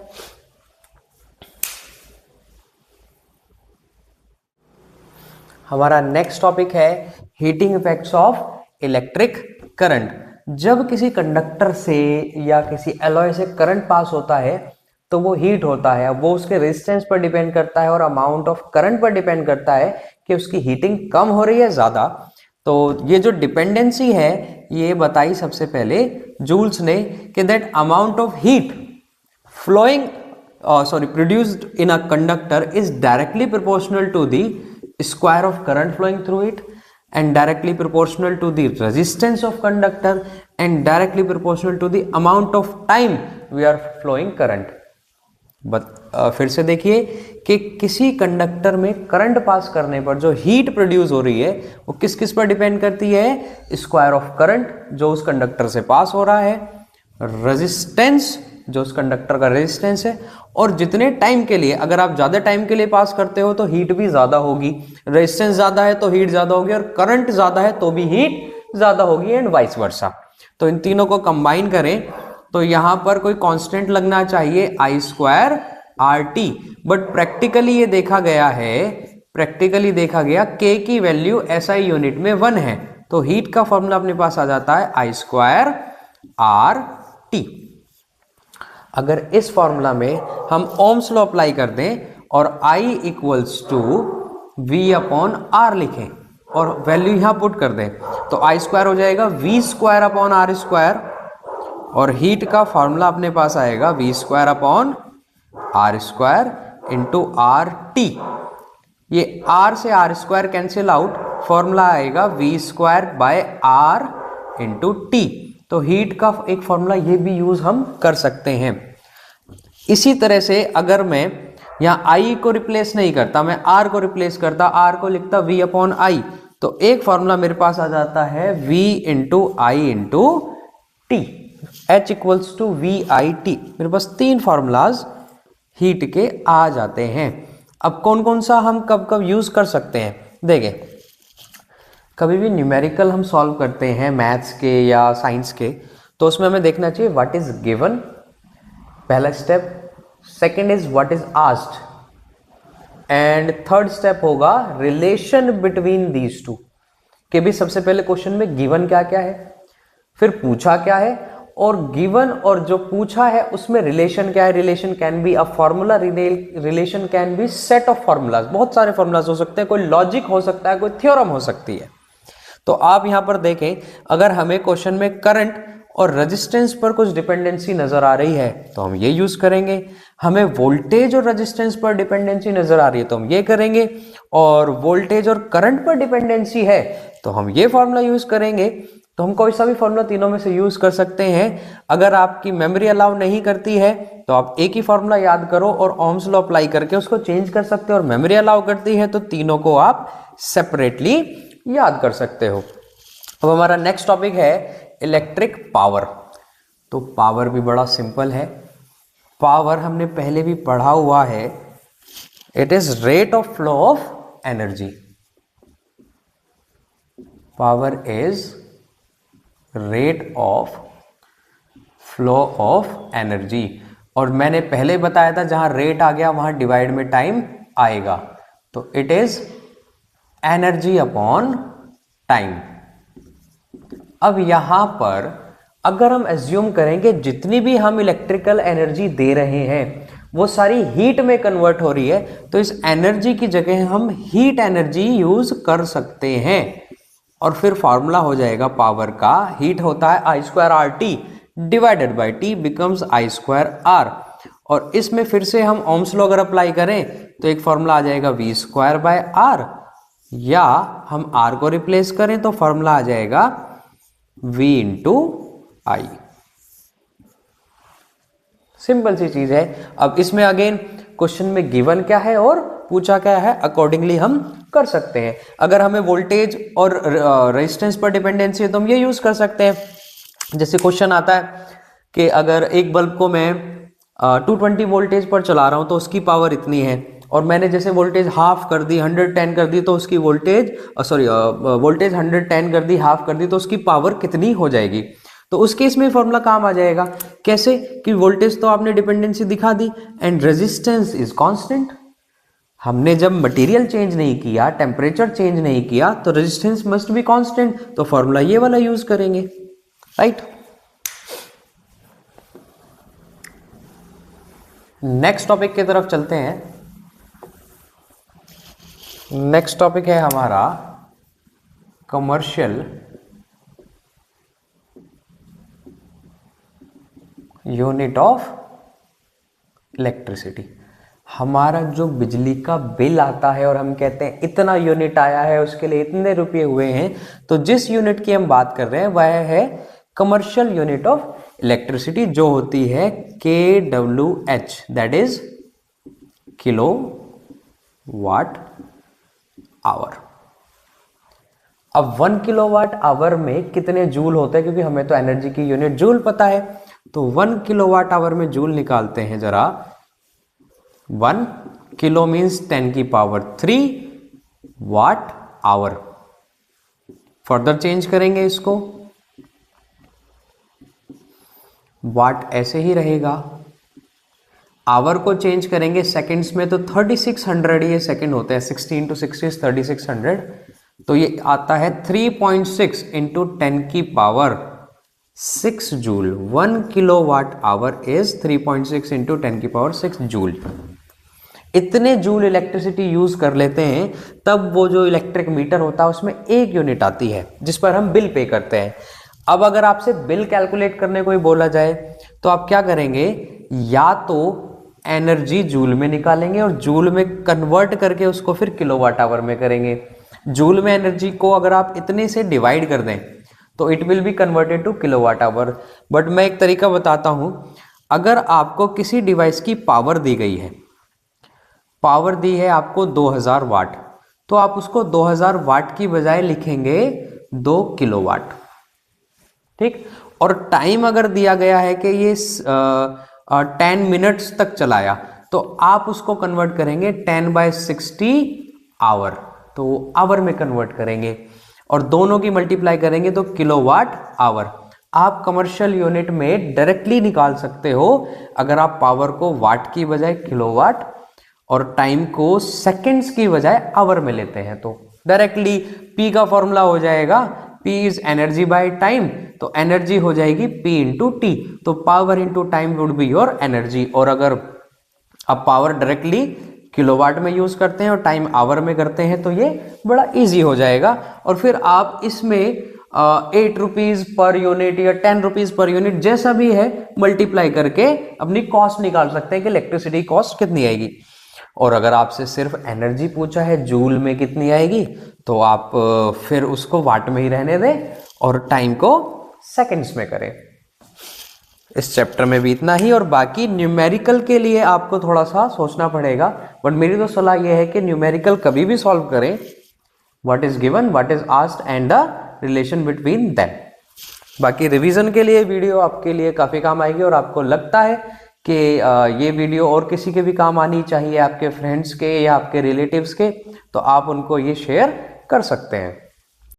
हमारा नेक्स्ट टॉपिक है heating effects of electric current. जब किसी कंडक्टर से या किसी एलॉय से करंट पास होता है तो वो हीट होता है। अब वो उसके रेजिस्टेंस पर डिपेंड करता है और अमाउंट ऑफ करंट पर डिपेंड करता है कि उसकी हीटिंग कम हो रही है ज्यादा। तो ये जो डिपेंडेंसी है ये बताई सबसे पहले जूल्स ने कि that amount of heat flowing produced in a conductor is directly proportional to the square of current flowing through it and directly proportional to the resistance of conductor and directly proportional to the amount of time we are flowing current। फिर से देखिए कि किसी कंडक्टर में करंट पास करने पर जो हीट प्रोड्यूस हो रही है वो किस किस पर डिपेंड करती है, स्क्वायर ऑफ करंट जो उस कंडक्टर से पास हो रहा है, रेजिस्टेंस जो उस कंडक्टर का रेजिस्टेंस है, और जितने टाइम के लिए, अगर आप ज्यादा टाइम के लिए पास करते हो तो हीट भी ज्यादा होगी, रेजिस्टेंस ज्यादा है तो हीट ज्यादा होगी, और करंट ज्यादा है तो भी हीट ज्यादा होगी, एंड वाइस वर्सा। तो इन तीनों को कंबाइन करें तो यहां पर कोई कांस्टेंट लगना चाहिए I² RT। बट प्रैक्टिकली ये देखा गया K की वैल्यू SI यूनिट में 1 है, तो हीट का फॉर्मूला अपने पास आ जाता है I² आर टी। अगर इस फॉर्मूला में हम ओम्स लॉ अप्लाई कर दें और I equals to V upon R लिखें और वैल्यू यहां पुट कर दें तो I स्क्वायर हो जाएगा V square upon R square, और हीट का फॉर्मूला अपने पास आएगा V square upon R square into R T. ये आर से R square cancel out, formula आएगा V square by R into T. तो हीट का एक फॉर्मूला ये भी यूज हम कर सकते हैं। इसी तरह से अगर मैं यहाँ आई को रिप्लेस नहीं करता, मैं आर को रिप्लेस करता, आर को लिखता वी अपॉन आई, तो एक फॉर्मूला मेरे पास आ जाता है V into I into T, H equals to V I T. मेरे पास तीन फॉर्मूलाज हीट के आ जाते हैं। अब कौन कौन सा हम कब कब यूज कर सकते हैं, देखें कभी भी न्यूमेरिकल हम सॉल्व करते हैं मैथ्स के या साइंस के, तो उसमें हमें देखना चाहिए व्हाट इज गिवन, पहला step. Second is what is asked, and third step होगा रिलेशन बिटवीन दीज टू, कि भी सबसे पहले क्वेश्चन में गिवन क्या क्या है, फिर पूछा क्या है, और गिवन और जो पूछा है उसमें रिलेशन क्या है। Relation can be a formula, relation can be set of formulas, बहुत सारे फॉर्मूलाज हो सकते हैं, कोई लॉजिक हो सकता है, कोई थ्योरम हो सकती है। तो आप यहां पर देखें, अगर हमें क्वेश्चन में करंट और रेजिस्टेंस पर कुछ डिपेंडेंसी नजर आ रही है तो हम ये यूज करेंगे, हमें वोल्टेज और रेजिस्टेंस पर डिपेंडेंसी नजर आ रही है तो हम ये करेंगे, और वोल्टेज और करंट पर डिपेंडेंसी है तो हम ये फॉर्मूला यूज करेंगे। तो हम कोई सा भी फॉर्मूला तीनों में से यूज कर सकते हैं। अगर आपकी मेमोरी अलाउ नहीं करती है तो आप एक ही फॉर्मूला याद करो और ओम्स लॉ अप्लाई करके उसको चेंज कर सकते हो, और मेमोरी अलाउ करती है तो तीनों को आप सेपरेटली याद कर सकते हो। अब हमारा नेक्स्ट टॉपिक है इलेक्ट्रिक पावर। तो पावर भी बड़ा सिंपल है, पावर हमने पहले भी पढ़ा हुआ है, it is rate of flow of energy. Power is rate of flow of energy, और मैंने पहले बताया था जहां रेट आ गया वहां डिवाइड में टाइम आएगा, तो it is energy upon time. अब यहां पर अगर हम एज्यूम करेंगे जितनी भी हम इलेक्ट्रिकल एनर्जी दे रहे हैं वो सारी हीट में कन्वर्ट हो रही है, तो इस एनर्जी की जगह हम हीट एनर्जी यूज कर सकते हैं, और फिर फॉर्मूला हो जाएगा पावर का, हीट होता है I square R T divided by T becomes I square R, और इसमें फिर से हम ओम्स लॉ अगर अप्लाई करें तो एक फॉर्मूला आ जाएगा वी स्क्वायर बाय आर, या हम आर को रिप्लेस करें तो फॉर्मूला आ जाएगा वी इंटू आई। सिंपल सी चीज है। अब इसमें अगेन क्वेश्चन में गिवन क्या है और पूछा क्या है, अकॉर्डिंगली हम कर सकते हैं। अगर हमें वोल्टेज और रेजिस्टेंस पर डिपेंडेंसी है तो हम ये यूज कर सकते हैं। जैसे क्वेश्चन आता है कि अगर एक बल्ब को मैं 220 वोल्टेज पर चला रहा हूं तो उसकी पावर इतनी है, और मैंने जैसे वोल्टेज हाफ कर दी 110 कर दी तो उसकी वोल्टेज वोल्टेज 110 कर दी, हाफ कर दी, तो उसकी पावर कितनी हो जाएगी। तो उस केस में फॉर्मूला काम आ जाएगा, कैसे कि वोल्टेज तो आपने डिपेंडेंसी दिखा दी एंड रेजिस्टेंस इज कांस्टेंट। हमने जब मटेरियल चेंज नहीं किया, टेम्परेचर चेंज नहीं किया, तो रेजिस्टेंस मस्ट बी कांस्टेंट, तो फॉर्मूला ये वाला यूज करेंगे, राइट। नेक्स्ट टॉपिक की तरफ चलते हैं। नेक्स्ट टॉपिक है हमारा कमर्शियल यूनिट ऑफ इलेक्ट्रिसिटी। हमारा जो बिजली का बिल आता है और हम कहते हैं इतना यूनिट आया है, उसके लिए इतने रुपए हुए हैं, तो जिस यूनिट की हम बात कर रहे हैं वह है कमर्शियल यूनिट ऑफ इलेक्ट्रिसिटी, जो होती है KWH, that is kilo watt hour. अब 1 किलोवाट आवर में कितने जूल होते हैं, क्योंकि हमें तो एनर्जी की यूनिट जूल पता है, तो 1 किलोवाट आवर में जूल निकालते हैं जरा। 1 किलो मीन्स 10 की power 3 watt hour. Further change करेंगे इसको, वाट ऐसे ही रहेगा, आवर को चेंज करेंगे सेकंड्स में तो 3600 ये सेकंड होते हैं, 16 × 6 = 3600, तो ये आता है 3.6 × 10 की पावर 6 joule. 1 kilowatt hour is 3.6 into 10⁶ joule. इतने जूल इलेक्ट्रिसिटी यूज कर लेते हैं, तब वो जो इलेक्ट्रिक मीटर होता है उसमें एक यूनिट आती है जिस पर हम बिल पे करते हैं। अब अगर आपसे बिल कैलकुलेट करने को ही बोला जाए तो आप क्या करेंगे, या तो एनर्जी जूल में निकालेंगे और जूल में कन्वर्ट करके उसको फिर किलोवाट आवर में करेंगे। जूल में एनर्जी को अगर आप इतने से डिवाइड कर दें तो it will be converted to kilowatt hour. But मैं एक तरीका बताता हूं, अगर आपको किसी डिवाइस की पावर दी गई है, पावर दी है आपको 2000 वाट, तो आप उसको 2000 वाट की बजाय लिखेंगे 2 किलोवाट। ठीक, और टाइम अगर दिया गया है कि ये 10 मिनट्स तक चलाया, तो आप उसको कन्वर्ट करेंगे 10/60 आवर, तो आवर में कन्वर्ट करेंगे और दोनों की मल्टीप्लाई करेंगे तो किलोवाट आवर। आप कमर्शियल यूनिट में डायरेक्टली निकाल सकते हो अगर आप पावर को वाट की बजाय किलोवाट और टाइम को सेकंड्स की बजाय आवर में लेते हैं, तो डायरेक्टली P का फॉर्मूला हो जाएगा P is energy by time, तो एनर्जी हो जाएगी P इंटू टी, तो power into time would be your energy. और अगर आप पावर डायरेक्टली किलोवाट में यूज करते हैं और टाइम आवर में करते हैं तो ये बड़ा इजी हो जाएगा। और फिर आप इसमें 8 रुपीज पर यूनिट या 10 रुपीज पर यूनिट जैसा भी है मल्टीप्लाई करके अपनी कॉस्ट निकाल सकते हैं कि इलेक्ट्रिसिटी कॉस्ट कितनी आएगी। और अगर आपसे सिर्फ एनर्जी पूछा है जूल में कितनी आएगी, तो आप फिर उसको वाट में ही रहने दें और टाइम को सेकंड्स में करें। इस चैप्टर में भी इतना ही, और बाकी न्यूमेरिकल के लिए आपको थोड़ा सा सोचना पड़ेगा, बट मेरी तो सलाह यह है कि न्यूमेरिकल कभी भी सॉल्व करें, what is given, what is asked and the relation between them. बाकी रिवीजन के लिए वीडियो आपके लिए काफी काम आएगी, और आपको लगता है कि ये वीडियो और किसी के भी काम आनी चाहिए, आपके फ्रेंड्स के या आपके रिलेटिव्स के, तो आप उनको ये शेयर कर सकते हैं।